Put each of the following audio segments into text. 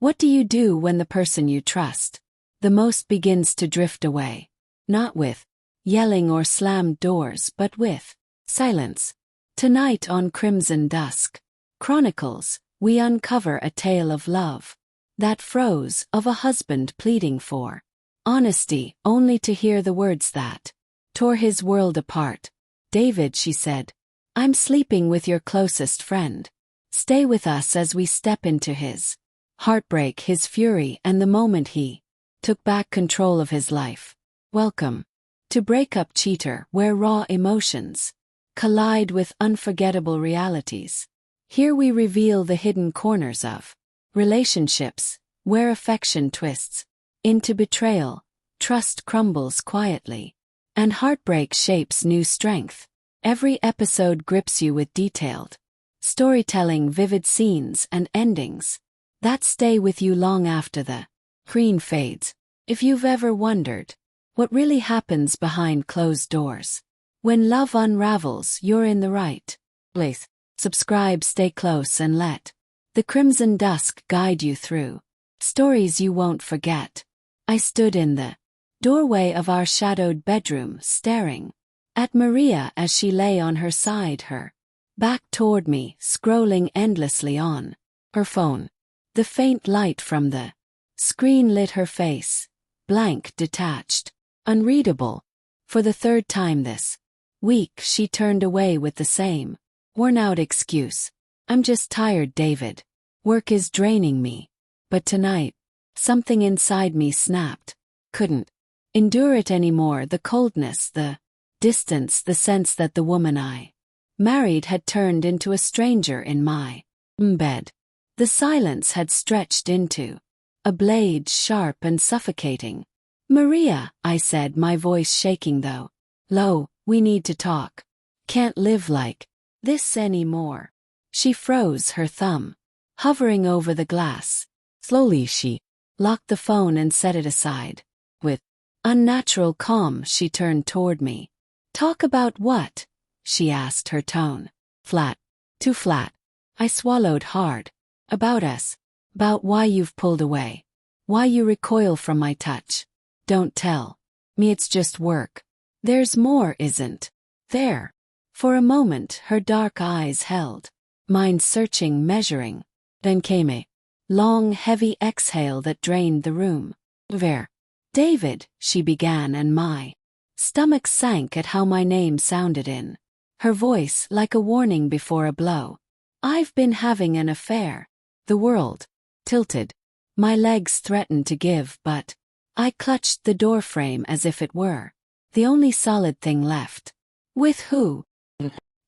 What do you do when the person you trust the most begins to drift away? Not with yelling or slammed doors, but with silence. Tonight on Crimson Dusk Chronicles, we uncover a tale of love that froze, of a husband pleading for honesty, only to hear the words that tore his world apart. "David," she said, "I'm sleeping with your closest friend. Stay with us as we step into his heartbreak, his fury, and the moment he took back control of his life." Welcome to Breakup Cheater, where raw emotions collide with unforgettable realities. Here we reveal the hidden corners of relationships, where affection twists into betrayal, trust crumbles quietly, and heartbreak shapes new strength. Every episode grips you with detailed storytelling, vivid scenes, and endings that stay with you long after the screen fades. If you've ever wondered what really happens behind closed doors when love unravels, you're in the right place. Subscribe, stay close, and let the Crimson Dusk guide you through stories you won't forget. I stood in the doorway of our shadowed bedroom, staring at Maria as she lay on her side, her back toward me, scrolling endlessly on her phone. The faint light from the screen lit her face, blank, detached, unreadable. For the third time this week, she turned away with the same worn-out excuse. "I'm just tired, David. Work is draining me." But tonight, something inside me snapped. Couldn't endure it anymore. The coldness, the distance, the sense that the woman I married had turned into a stranger in my bed. The silence had stretched into a blade, sharp and suffocating. "Maria," I said, my voice shaking though low, "we need to talk. Can't live like this anymore." She froze, her thumb hovering over the glass. Slowly she locked the phone and set it aside. With unnatural calm, she turned toward me. "Talk about what?" she asked, her tone flat. Too flat. I swallowed hard. "About us. About why you've pulled away. Why you recoil from my touch. Don't tell me it's just work. There's more, isn't there?" For a moment, her dark eyes held mine, searching, measuring. Then came a long, heavy exhale that drained the room. "Where, David," she began, and my stomach sank at how my name sounded in her voice, like a warning before a blow. "I've been having an affair." The world tilted. My legs threatened to give, but I clutched the doorframe as if it were the only solid thing left. "With who?"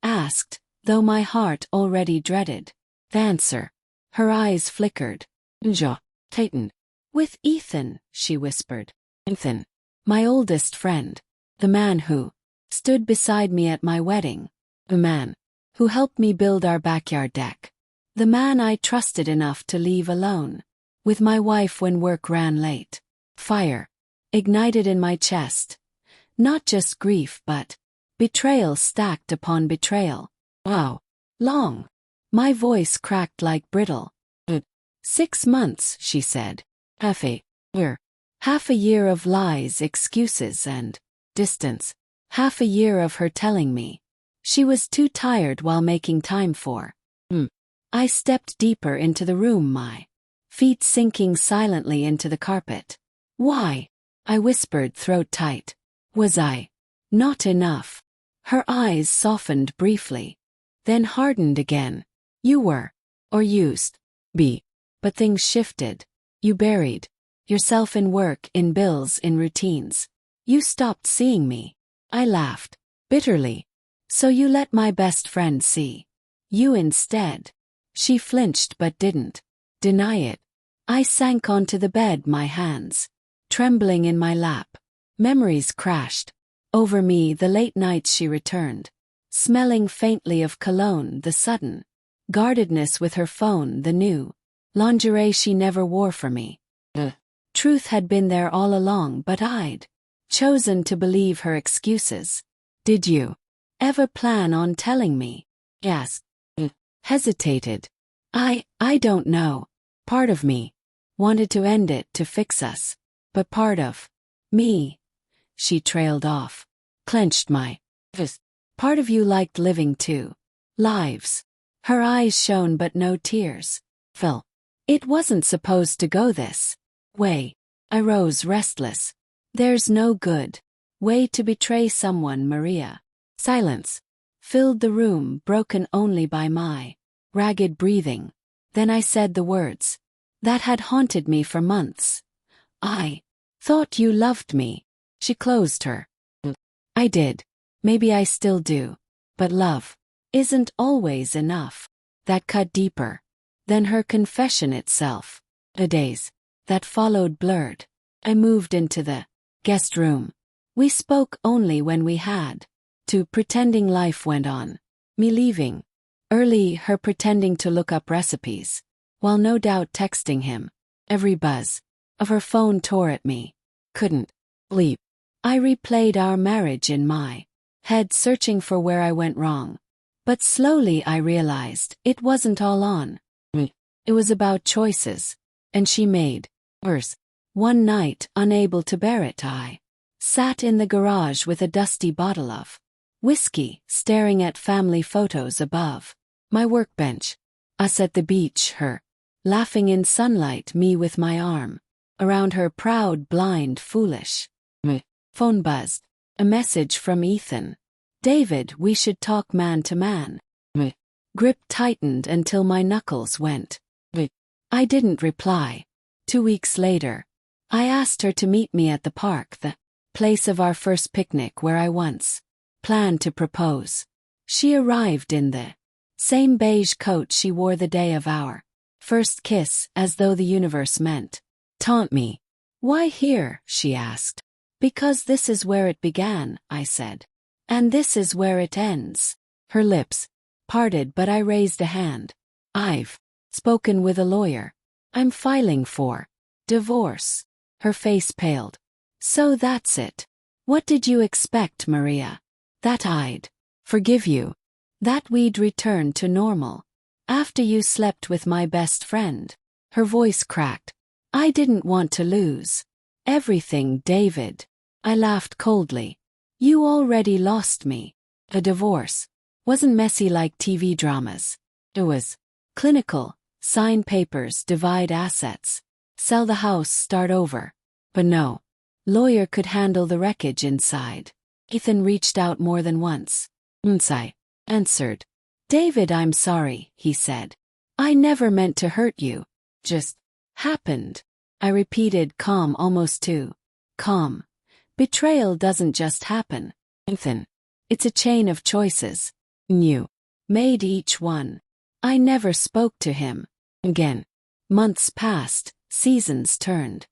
asked, though my heart already dreaded the answer. Her eyes flickered. "Jaw tightened." "With Ethan," she whispered. "Ethan, my oldest friend. The man who stood beside me at my wedding. The man who helped me build our backyard deck. The man I trusted enough to leave alone with my wife when work ran late." Fire ignited in my chest. Not just grief, but betrayal stacked upon betrayal. "Wow. Long?" My voice cracked like brittle. 6 months," she said. Half a year of lies, excuses, and distance. Half a year of her telling me she was too tired while making time for I stepped deeper into the room, my feet sinking silently into the carpet. "Why?" I whispered, throat tight. "Was I not enough?" Her eyes softened briefly, then hardened again. "You were, or used be. But things shifted. You buried yourself in work, in bills, in routines. You stopped seeing me." I laughed bitterly. "So you let my best friend see you instead." She flinched but didn't deny it. I sank onto the bed, my hands trembling in my lap. Memories crashed over me, the late nights she returned, smelling faintly of cologne, the sudden guardedness with her phone, the new lingerie she never wore for me. The truth had been there all along, but I'd chosen to believe her excuses. "Did you ever plan on telling me?" asked. Hesitated. I don't know. Part of me wanted to end it to fix us. But part of me, she trailed off, clenched my fist. Part of you liked living too. Lives. Her eyes shone but no tears fell. It wasn't supposed to go this way. I rose restless. There's no good way to betray someone, Maria. Silence filled the room, broken only by my ragged breathing. Then I said the words that had haunted me for months. I thought you loved me. She closed her. I did. Maybe I still do. But love isn't always enough. That cut deeper than her confession itself. The days that followed blurred. I moved into the guest room. We spoke only when we had to, pretending life went on. Me leaving early, her pretending to look up recipes, while no doubt texting him. Every buzz of her phone tore at me. Couldn't sleep. I replayed our marriage in my head, searching for where I went wrong. But slowly I realized it wasn't all on me. It was about choices, and she made worse. One night, unable to bear it, I sat in the garage with a dusty bottle of whiskey, staring at family photos above my workbench. Us at the beach, her laughing in sunlight, me with my arm around her, proud, blind, foolish. My phone buzzed. A message from Ethan. David, we should talk man to man. My grip tightened until my knuckles went. I didn't reply. 2 weeks later, I asked her to meet me at the park, the place of our first picnic where I once planned to propose. She arrived in the same beige coat she wore the day of our first kiss, as though the universe meant taunt me. Why here? She asked. Because this is where it began, I said. And this is where it ends. Her lips parted, but I raised a hand. I've spoken with a lawyer. I'm filing for divorce. Her face paled. So that's it. What did you expect, Maria? That I'd forgive you? That we'd return to normal? After you slept with my best friend? Her voice cracked. I didn't want to lose everything, David. I laughed coldly. You already lost me. A divorce wasn't messy like TV dramas. It was clinical. Sign papers, divide assets, sell the house, start over. But no lawyer could handle the wreckage inside. Ethan reached out more than once. I answered. David, I'm sorry, he said. I never meant to hurt you. Just happened. I repeated, calm, almost too calm. Betrayal doesn't just happen, Ethan. It's a chain of choices. You made each one. I never spoke to him again. Months passed, seasons turned.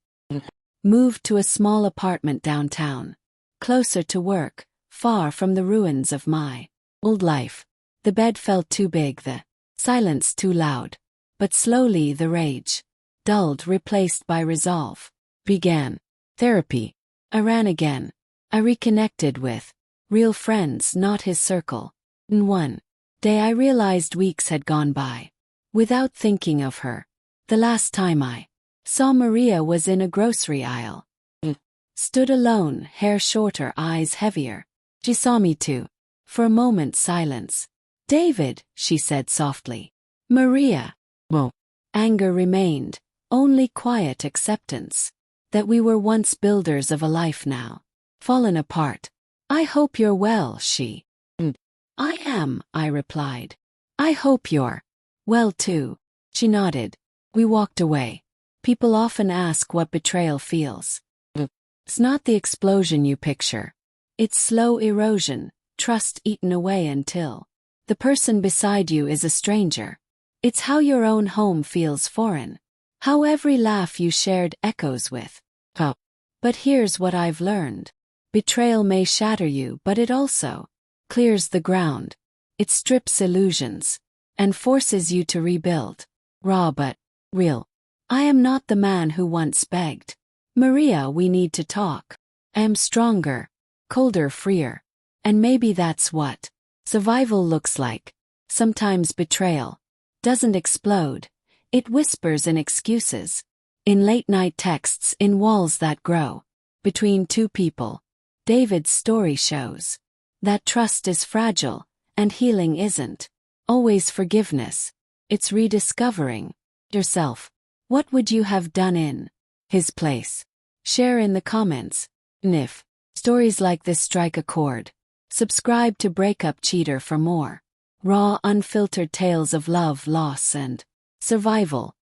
Moved to a small apartment downtown, closer to work, far from the ruins of my old life. The bed felt too big, the silence too loud. But slowly the rage dulled, replaced by resolve. Began therapy. I ran again. I reconnected with real friends, not his circle. In one day I realized weeks had gone by without thinking of her. The last time I saw Maria was in a grocery aisle. Stood alone, hair shorter, eyes heavier. She saw me too. For a moment, silence. David, she said softly. Maria. Whoa. Anger remained, only quiet acceptance. That we were once builders of a life now fallen apart. I hope you're well, she. I am, I replied. I hope you're well too. She nodded. We walked away. People often ask what betrayal feels. It's not the explosion you picture. It's slow erosion, trust eaten away until the person beside you is a stranger. It's how your own home feels foreign. How every laugh you shared echoes with. Oh. But here's what I've learned. Betrayal may shatter you, but it also clears the ground. It strips illusions and forces you to rebuild. Raw but real. I am not the man who once begged. Maria, we need to talk. I am stronger, colder, freer. And maybe that's what survival looks like. Sometimes betrayal doesn't explode. It whispers in excuses. In late-night texts in walls that grow between two people, David's story shows that trust is fragile, and healing isn't always forgiveness. It's rediscovering yourself. What would you have done in his place? Share in the comments. And if stories like this strike a chord, subscribe to Breakup Cheater for more raw, unfiltered tales of love, loss, and survival.